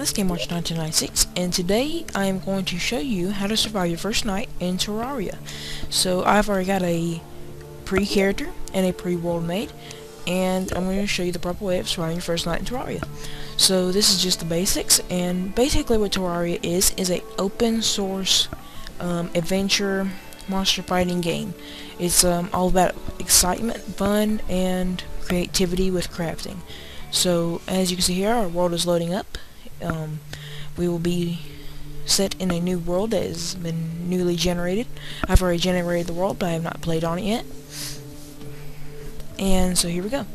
guys, Game Watch 1996, and today I am going to show you how to survive your first night in Terraria. So I've already got a pre-character and a pre-world made, and I'm going to show you the proper way of surviving your first night in Terraria. So this is just the basics, and basically what Terraria is a open source adventure monster fighting game. It's all about excitement, fun, and creativity with crafting. So as you can see here, our world is loading up. We will be set in a new world that has been newly generated. I've already generated the world, but I have not played on it yet. And so here we go.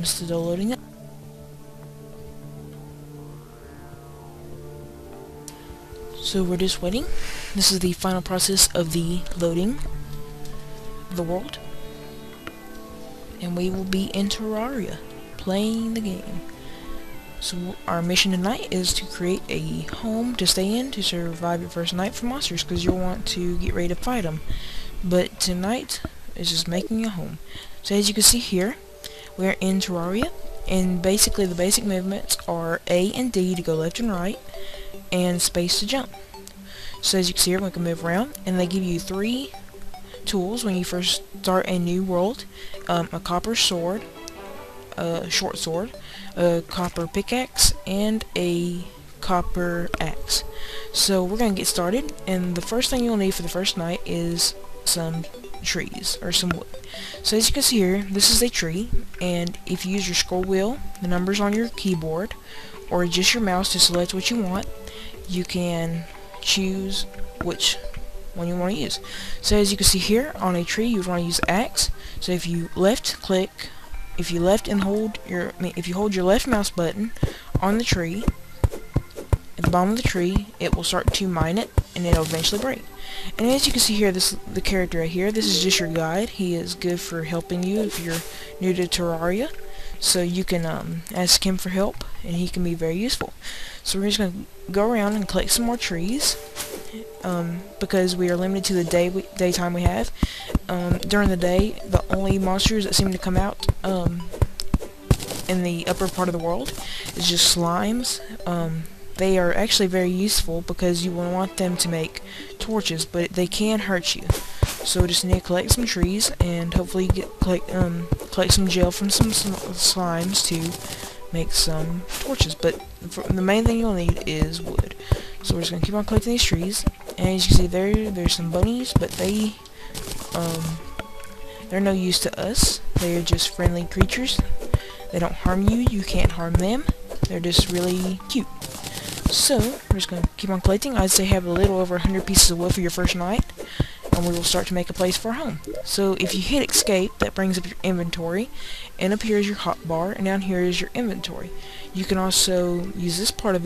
Still loading up. So we're just waiting. This is the final process of the loading of the world. And we will be in Terraria, playing the game. So our mission tonight is to create a home to stay in to survive your first night from monsters, because you'll want to get ready to fight them. But tonight is just making a home. So as you can see here, we're in Terraria, and basically the basic movements are A and D to go left and right, and space to jump. So as you can see here, we can move around, and they give you 3 tools when you first start a new world: a copper sword, a short sword, a copper pickaxe, and a copper axe. So we're gonna get started, and the first thing you'll need for the first night is some trees or some wood. So as you can see here, this is a tree, and if you use your scroll wheel, the numbers on your keyboard, or just your mouse to select what you want, you can choose which one you want to use. So as you can see here, on a tree you would want to use the axe. So if you left click, if you hold your left mouse button on the tree, at the bottom of the tree, it will start to mine it, and it'll eventually break. And as you can see here, the character right here, this is just your guide. He is good for helping you if you're new to Terraria. So you can ask him for help, and he can be very useful. So we're just going to go around and collect some more trees, because we are limited to the daytime we have. During the day, the only monsters that seem to come out in the upper part of the world is just slimes. They are actually very useful because you will want them to make torches, but they can hurt you. So we just need to collect some trees, and hopefully collect some gel from some slimes to make some torches. But the main thing you'll need is wood. So we're just gonna keep on collecting these trees, and as you can see there's some bunnies, but they're no use to us. They're just friendly creatures. They don't harm you. You can't harm them. They're just really cute. So we're just gonna keep on collecting. I'd say have a little over 100 pieces of wood for your first night, and we will start to make a place for a home. So if you hit escape, that brings up your inventory, and up here is your hotbar, and down here is your inventory. You can also use this part of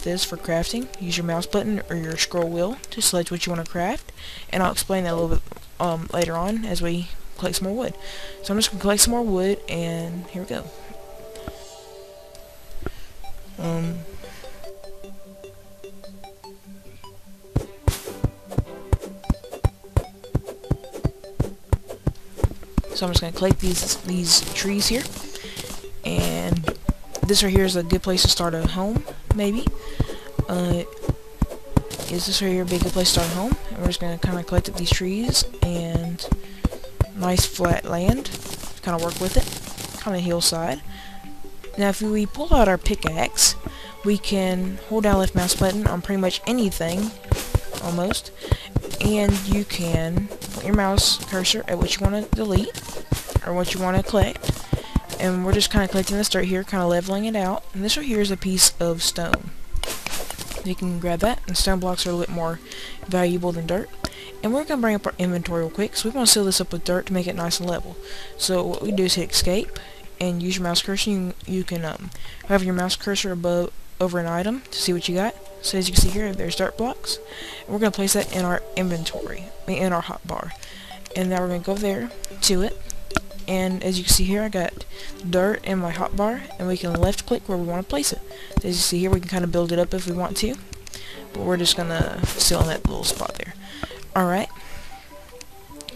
this for crafting. Use your mouse button or your scroll wheel to select what you want to craft, and I'll explain that a little bit later on as we collect some more wood. So I'm just going to collect some more wood, and here we go. So I'm just going to collect these trees here, and this right here is a good place to start a home, maybe. Is this right here a big good place to start a home? And we're just going to kind of collect up these trees, and nice flat land, kind of work with it, kind of hillside. Now if we pull out our pickaxe, we can hold down left mouse button on pretty much anything, almost, and you can put your mouse cursor at what you want to delete, or what you want to collect, and we're just kind of collecting this dirt here, kind of leveling it out. And this right here is a piece of stone. You can grab that, and stone blocks are a little bit more valuable than dirt. And we're going to bring up our inventory real quick, so we want to fill this up with dirt to make it nice and level. So what we do is hit escape, and use your mouse cursor. You can have your mouse cursor over an item to see what you got. So as you can see here, there's dirt blocks, and we're going to place that in our inventory, in our hotbar. And now we're going to go there to it, and as you can see here, I got dirt in my hotbar, and we can left click where we want to place it. So as you see here, we can kind of build it up if we want to, but we're just going to still in that little spot there. Alright,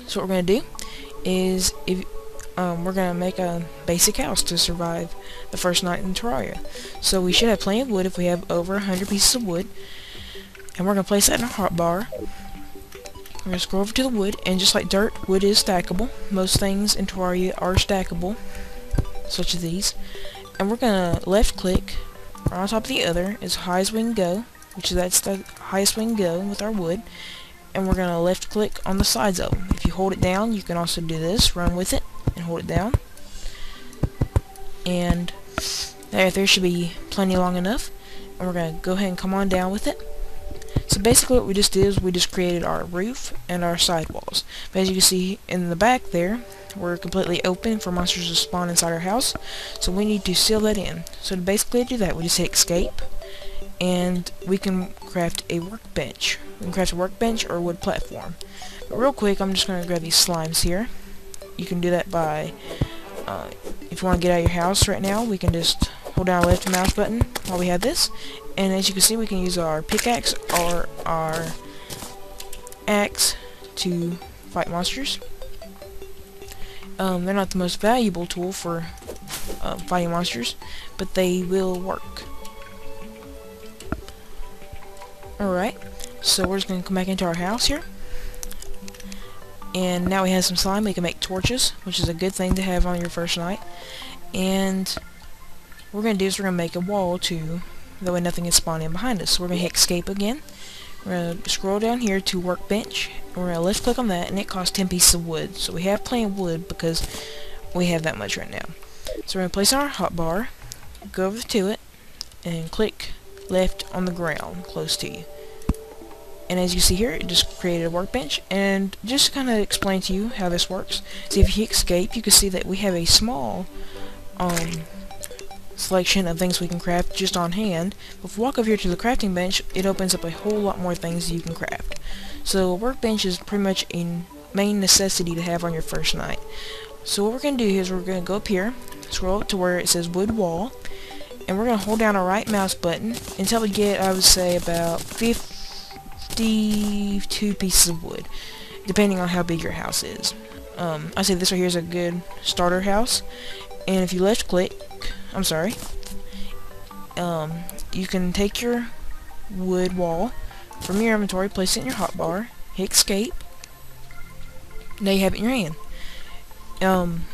so what we're going to do is, we're gonna make a basic house to survive the first night in Terraria. So we should have plenty of wood if we have over 100 pieces of wood. And we're gonna place that in our hotbar. We're gonna scroll over to the wood, and just like dirt, wood is stackable. Most things in Terraria are stackable, such as these. And we're gonna left click right on top of the other as high as we can go, which is that's the highest we can go with our wood. And we're gonna left click on the sides of them. If you hold it down, you can also do this, run with it, and hold it down. And there should be plenty long enough. And we're gonna go ahead and come on down with it. So basically what we just did is we just created our roof and our side walls. But as you can see in the back there, we're completely open for monsters to spawn inside our house. So we need to seal that in. So to basically do that, we just hit escape, and we can craft a workbench. We can craft a workbench or a wood platform. But real quick, I'm just going to grab these slimes here. You can do that by, if you want to get out of your house right now, we can just hold down our left mouse button while we have this. And as you can see, we can use our pickaxe or our axe to fight monsters. They're not the most valuable tool for fighting monsters, but they will work. Alright, so we're just going to come back into our house here. And now we have some slime. We can make torches, which is a good thing to have on your first night. And what we're going to do is we're going to make a wall too, that way nothing is spawning behind us. So we're going to hit escape again. We're going to scroll down here to workbench. We're going to left click on that, and it costs 10 pieces of wood. So we have plenty of wood because we have that much right now. So we're going to place our hotbar, go over to it, and click left on the ground close to you. And as you see here, it just created a workbench. And just to kind of explain to you how this works, so if you hit escape, you can see that we have a small selection of things we can craft just on hand. But if we walk over here to the crafting bench, it opens up a whole lot more things you can craft. So a workbench is pretty much a main necessity to have on your first night. So what we're going to do is we're going to go up here, scroll up to where it says wood wall, and we're going to hold down our right mouse button until we get, I would say, about 52 pieces of wood, depending on how big your house is. I say this right here is a good starter house. And if you left click, you can take your wood wall from your inventory, place it in your hotbar, hit escape. Now you have it in your hand.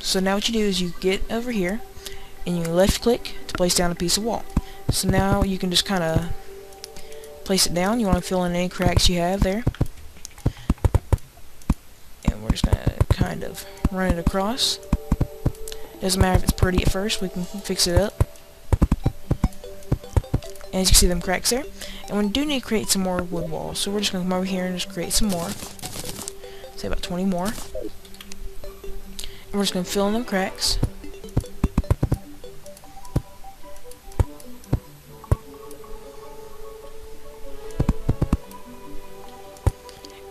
So now what you do is you get over here and you left click to place down a piece of wall. So now you can just kind of place it down. You want to fill in any cracks you have there. And we're just going to kind of run it across. Doesn't matter if it's pretty at first, we can fix it up. And as you can see them cracks there. And we do need to create some more wood walls. So we're just going to come over here and just create some more. Say about 20 more. And we're just going to fill in them cracks.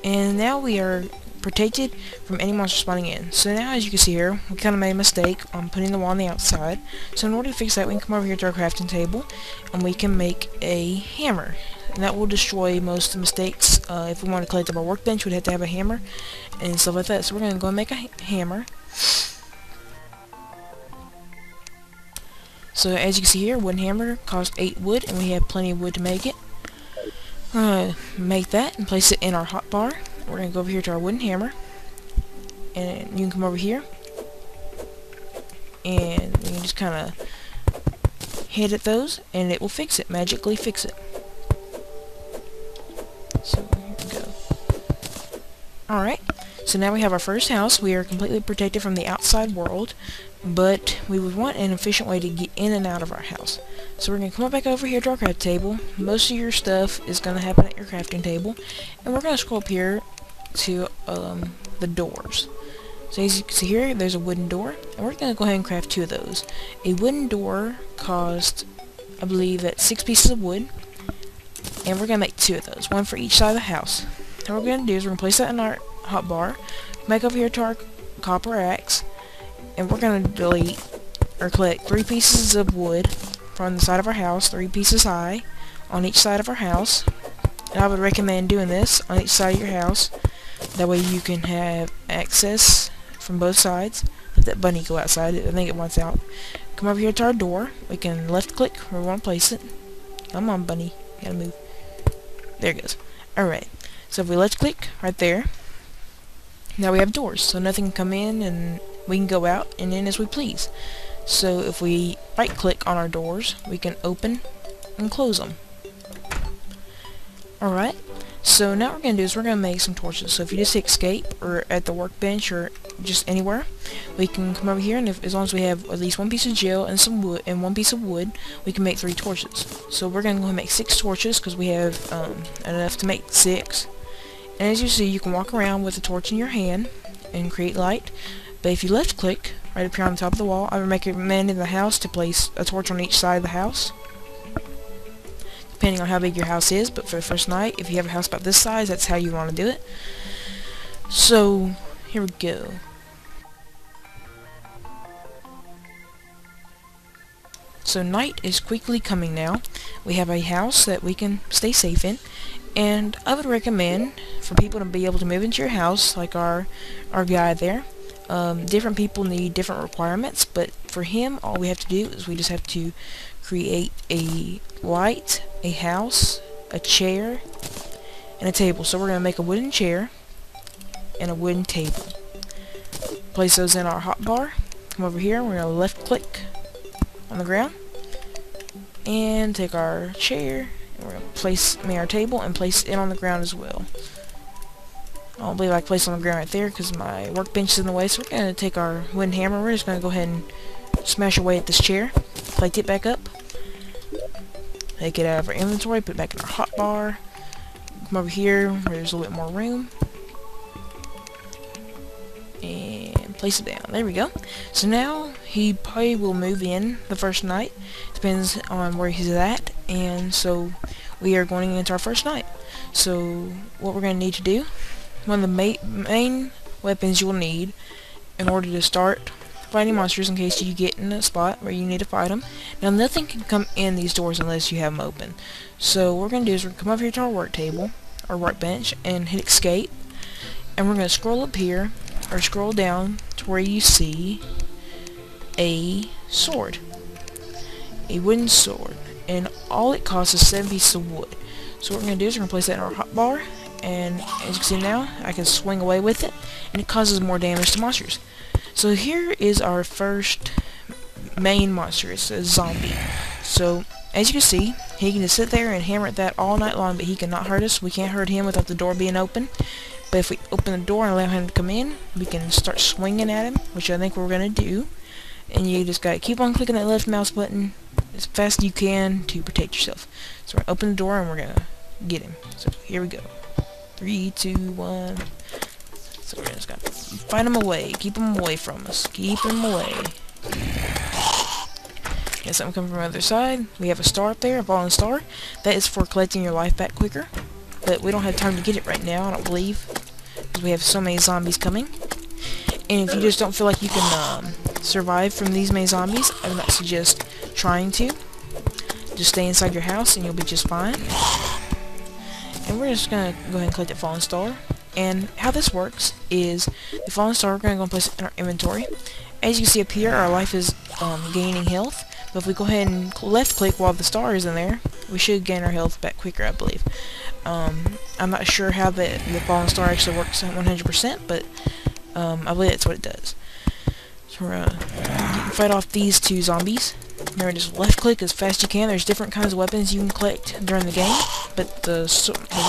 And now we are protected from any monster spawning in. So now, as you can see here, we kind of made a mistake on putting the wall on the outside. So in order to fix that, we can come over here to our crafting table, and we can make a hammer. And that will destroy most of the mistakes. If we want to collect up our workbench, we'd have to have a hammer and stuff like that. So we're going to go and make a hammer. So as you can see here, wooden hammer costs 8 wood, and we have plenty of wood to make it. We're going to make that and place it in our hotbar. We're going to go over here to our wooden hammer, and you can come over here, and you can just kind of hit at those, and it will fix it, magically fix it. So here we go. Alright, so now we have our first house. We are completely protected from the outside world, but we would want an efficient way to get in and out of our house. So we're going to come back over here to our craft table. Most of your stuff is going to happen at your crafting table, and we're going to scroll up here to the doors. So as you can see here, there's a wooden door, and we're going to go ahead and craft 2 of those. A wooden door costs, I believe, that's 6 pieces of wood, and we're going to make 2 of those, 1 for each side of the house. And what we're going to do is we're going to place that in our hotbar, back over here to our copper axe, and we're going to delete or collect 3 pieces of wood from the side of our house, 3 pieces high on each side of our house. And I would recommend doing this on each side of your house. That way you can have access from both sides. that bunny go outside. I think it wants out. Come over here to our door. We can left click where we want to place it. Come on, bunny. You gotta move. There it goes. Alright. So if we left click right there, now we have doors. So nothing can come in and we can go out and in as we please. So if we right click on our doors, we can open and close them. Alright. So now what we're going to do is we're going to make some torches. So if you just hit escape or at the workbench or just anywhere, we can come over here, and as long as we have at least one piece of gel and some wood and one piece of wood, we can make 3 torches. So we're going to go ahead and make 6 torches because we have enough to make 6. And as you see, you can walk around with a torch in your hand and create light. But if you left click right up here on the top of the wall, I would recommend in the house to place a torch on each side of the house, depending on how big your house is. But for the first night, if you have a house about this size, that's how you want to do it. So here we go. So night is quickly coming now. We have a house that we can stay safe in, and I would recommend for people to be able to move into your house, like our guy there. Different people need different requirements, but for him, all we have to do is we just have to create a light, a house, a chair, and a table. So we're going to make a wooden chair and a wooden table. Place those in our hotbar. Come over here, we're going to left click on the ground and take our chair, and we're going to place our table and place it on the ground as well. I don't believe I place it on the ground right there because my workbench is in the way, so we're going to take our wooden hammer. We're just going to go ahead and smash away at this chair, plate it back up, take it out of our inventory, put it back in our hotbar, come over here where there's a little bit more room, and place it down. There we go. So now he probably will move in the first night. Depends on where he's at, and so we are going into our first night. So what we're going to need to do, one of the main weapons you'll need in order to start fighting monsters in case you get in a spot where you need to fight them. Now nothing can come in these doors unless you have them open. So what we're going to do is we're going to come over here to our work table, our workbench, and hit escape. And we're going to scroll up here, or scroll down to where you see a sword. A wooden sword. And all it costs is 7 pieces of wood. So what we're going to do is we're going to place that in our hotbar. And as you can see now, I can swing away with it, and it causes more damage to monsters. So here is our first main monster. It's a zombie. So as you can see, he can just sit there and hammer at that all night long, but he cannot hurt us. We can't hurt him without the door being open. But if we open the door and allow him to come in, we can start swinging at him, which I think we're going to do. And you just got to keep on clicking that left mouse button as fast as you can to protect yourself. So we're going to open the door and we're going to get him. So here we go. 3, 2, 1. So we're just gonna fight him away. Keep him away from us. Keep him away. Got something coming from the other side. We have a star up there, a fallen star. That is for collecting your life back quicker. But we don't have time to get it right now, I don't believe, because we have so many zombies coming. And if you just don't feel like you can survive from these many zombies, I would not suggest trying to. Just stay inside your house and you'll be just fine. And we're just going to go ahead and collect that fallen star. And how this works is the fallen star, we're going to go and place it in our inventory. As you can see up here, our life is gaining health. But if we go ahead and left click while the star is in there, we should gain our health back quicker, I believe. I'm not sure how the fallen star actually works 100%, but I believe that's what it does. So we're going to fight off these 2 zombies. Remember, just left click as fast as you can. There's different kinds of weapons you can collect during the game, but the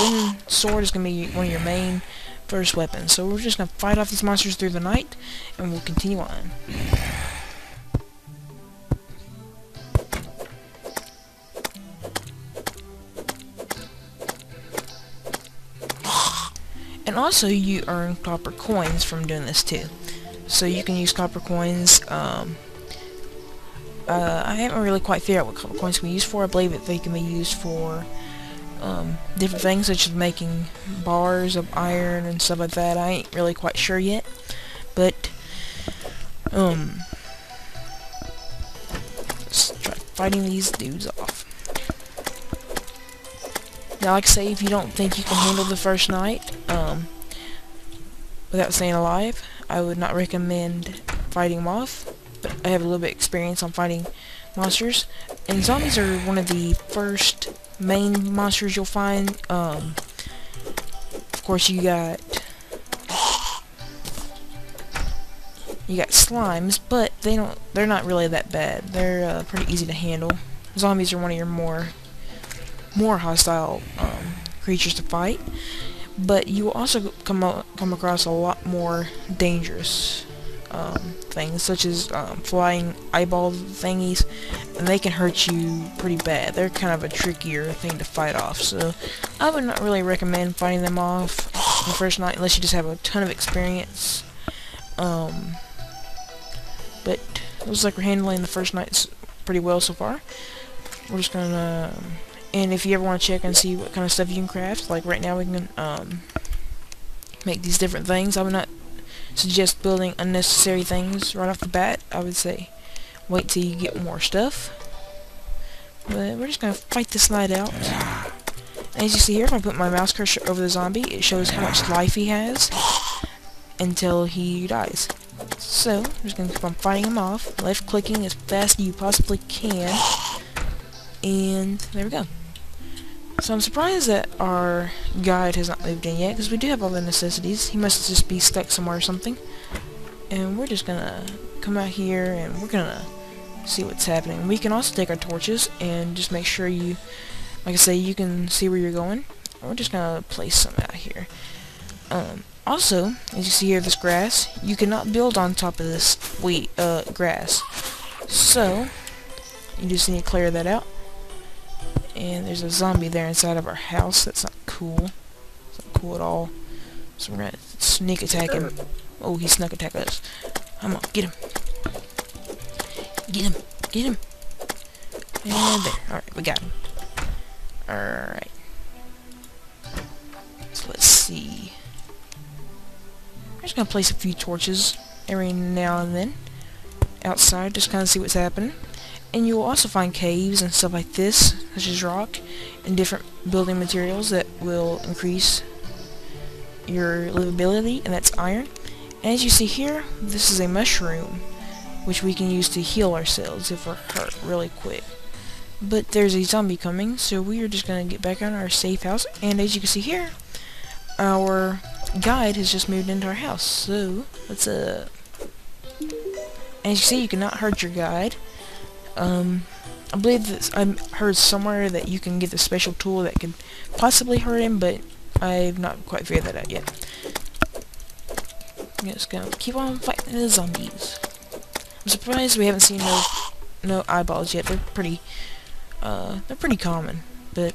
wooden sword is going to be one of your main first weapons. So we're just going to fight off these monsters through the night, and we'll continue on. And also you earn copper coins from doing this too. So you can use copper coins. I haven't really quite figured out what copper coins can be used for. I believe that they can be used for different things, such as making bars of iron and stuff like that. I ain't really quite sure yet. But let's try fighting these dudes off. Now, like I say, if you don't think you can handle the first night without staying alive, I would not recommend fighting them off, but I have a little bit of experience on fighting monsters. And zombies are one of the first main monsters you'll find. Of course, you got slimes, but they're not really that bad. They're pretty easy to handle. Zombies are one of your more hostile creatures to fight, but you will also come across a lot more dangerous things, such as flying eyeball thingies, and they can hurt you pretty bad. They're kind of a trickier thing to fight off, so I would not really recommend fighting them off the first night unless you just have a ton of experience. But it looks like we're handling the first night pretty well so far. We're just gonna, and if you ever want to check and see what kind of stuff you can craft, like right now we can make these different things. I would not suggest building unnecessary things right off the bat. I would say wait till you get more stuff. But we're just gonna fight this night out. As you see here, if I put my mouse cursor over the zombie, it shows how much life he has until he dies. So, I'm just going to keep on fighting him off, left clicking as fast as you possibly can, and there we go. So I'm surprised that our guide has not moved in yet, because we do have all the necessities. He must just be stuck somewhere or something. And we're just going to come out here, and we're going to see what's happening. We can also take our torches, and just make sure you, like I say, you can see where you're going. We're just going to place some out here. Also, as you see here, this grass, you cannot build on top of this grass. So, you just need to clear that out. And there's a zombie there inside of our house. That's not cool. It's not cool at all. So we're gonna sneak attack him. Oh, he snuck attack us. Come on, get him. Get him. Get him. And there. Alright, we got him. Alright. So let's see. I'm just gonna place a few torches every now and then outside, just kind of see what's happening. And you will also find caves and stuff like this, such as rock, and different building materials that will increase your livability, and that's iron. And as you see here, this is a mushroom, which we can use to heal ourselves if we're hurt really quick. But there's a zombie coming, so we are just gonna get back on our safe house. And as you can see here, our guide has just moved into our house. So what's up? As you see, you cannot hurt your guide. I believe that I heard somewhere that you can get the special tool that can possibly hurt him, but I've not quite figured that out yet. I'm just gonna keep on fighting the zombies. I'm surprised we haven't seen no eyeballs yet. They're pretty common, but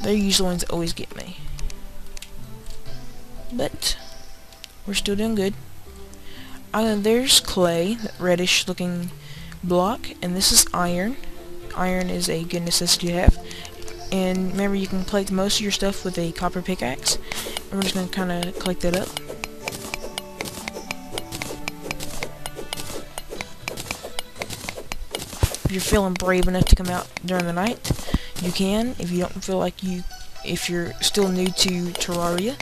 they're usually the ones that always get me. But we're still doing good. There's clay, that reddish looking block, and this is iron. Iron is a good necessity to have. And remember, you can collect most of your stuff with a copper pickaxe. And we're just going to kind of collect that up. If you're feeling brave enough to come out during the night, you can. If you don't feel like if you're still new to Terraria,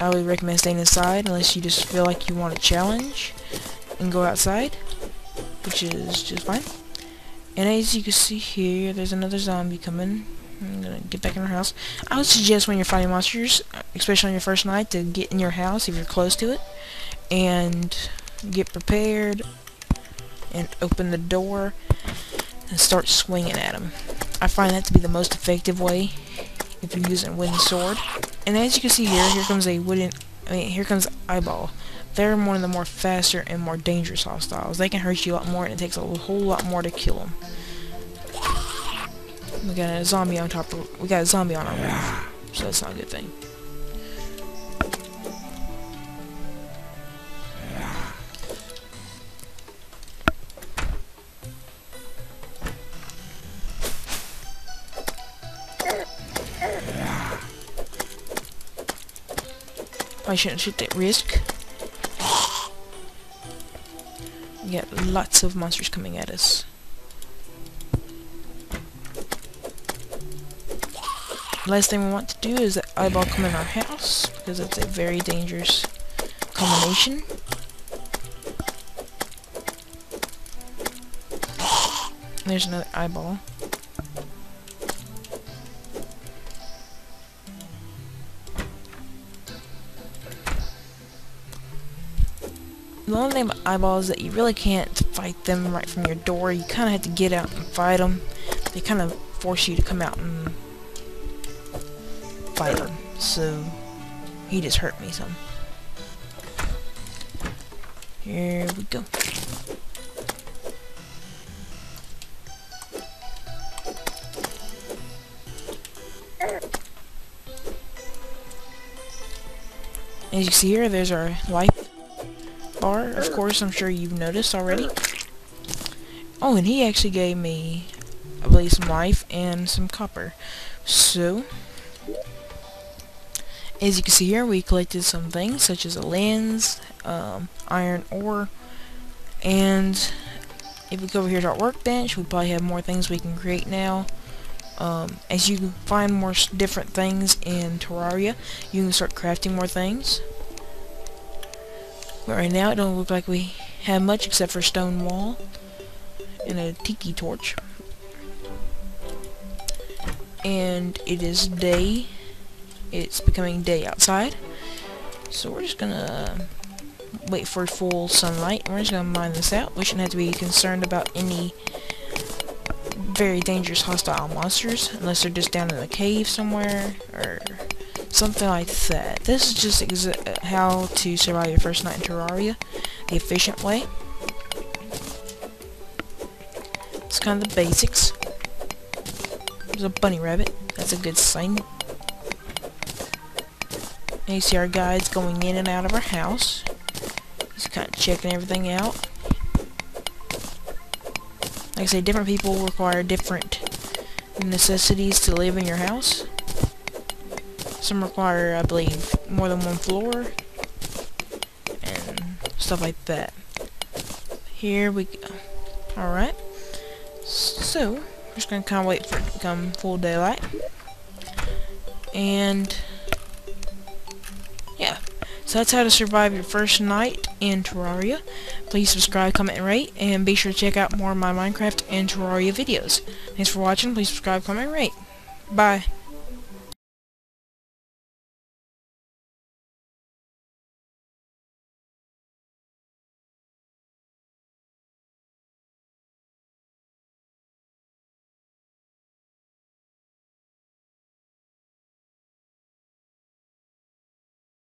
I would recommend staying inside unless you just feel like you want a challenge and go outside, which is just fine. And as you can see here, there's another zombie coming. I'm gonna get back in our house. I would suggest when you're fighting monsters, especially on your first night, to get in your house if you're close to it, and get prepared, and open the door, and start swinging at them. I find that to be the most effective way if you're using a wooden sword. And as you can see here, here comes eyeball. They're one of the more faster and more dangerous hostiles. They can hurt you a lot more, and it takes a whole lot more to kill them. We got a zombie on our roof, so that's not a good thing. I shouldn't shoot that risk. We got lots of monsters coming at us. Last thing we want to do is that eyeball come in our house, because that's a very dangerous combination. There's another eyeball. The only thing about eyeballs is that you really can't fight them right from your door. You kind of have to get out and fight them. They kind of force you to come out and fight him. So he just hurt me some. Here we go. As you see here, there's our life bar. Of course, I'm sure you've noticed already. Oh, and he actually gave me, I believe, some life and some copper. So, as you can see here, we collected some things such as a lens, iron ore, and if we go over here to our workbench, we probably have more things we can create now. As you find more different things in Terraria, you can start crafting more things. But right now, it don't look like we have much except for a stone wall and a tiki torch. And it is day. It's becoming day outside. So we're just gonna wait for full sunlight. We're just gonna mine this out. We shouldn't have to be concerned about any very dangerous hostile monsters unless they're just down in a cave somewhere or something like that. This is just how to survive your first night in Terraria the efficient way. It's kind of the basics. There's a bunny rabbit. That's a good sign. And you see our guides going in and out of our house. He's kind of checking everything out. Like I say, different people require different necessities to live in your house. Some require, I believe, more than one floor and stuff like that. Here we go. Alright. So, we're just going to kind of wait for it to become full daylight. And yeah. So that's how to survive your first night in Terraria. Please subscribe, comment, and rate, and be sure to check out more of my Minecraft and Terraria videos. Thanks for watching. Please subscribe, comment, and rate. Bye.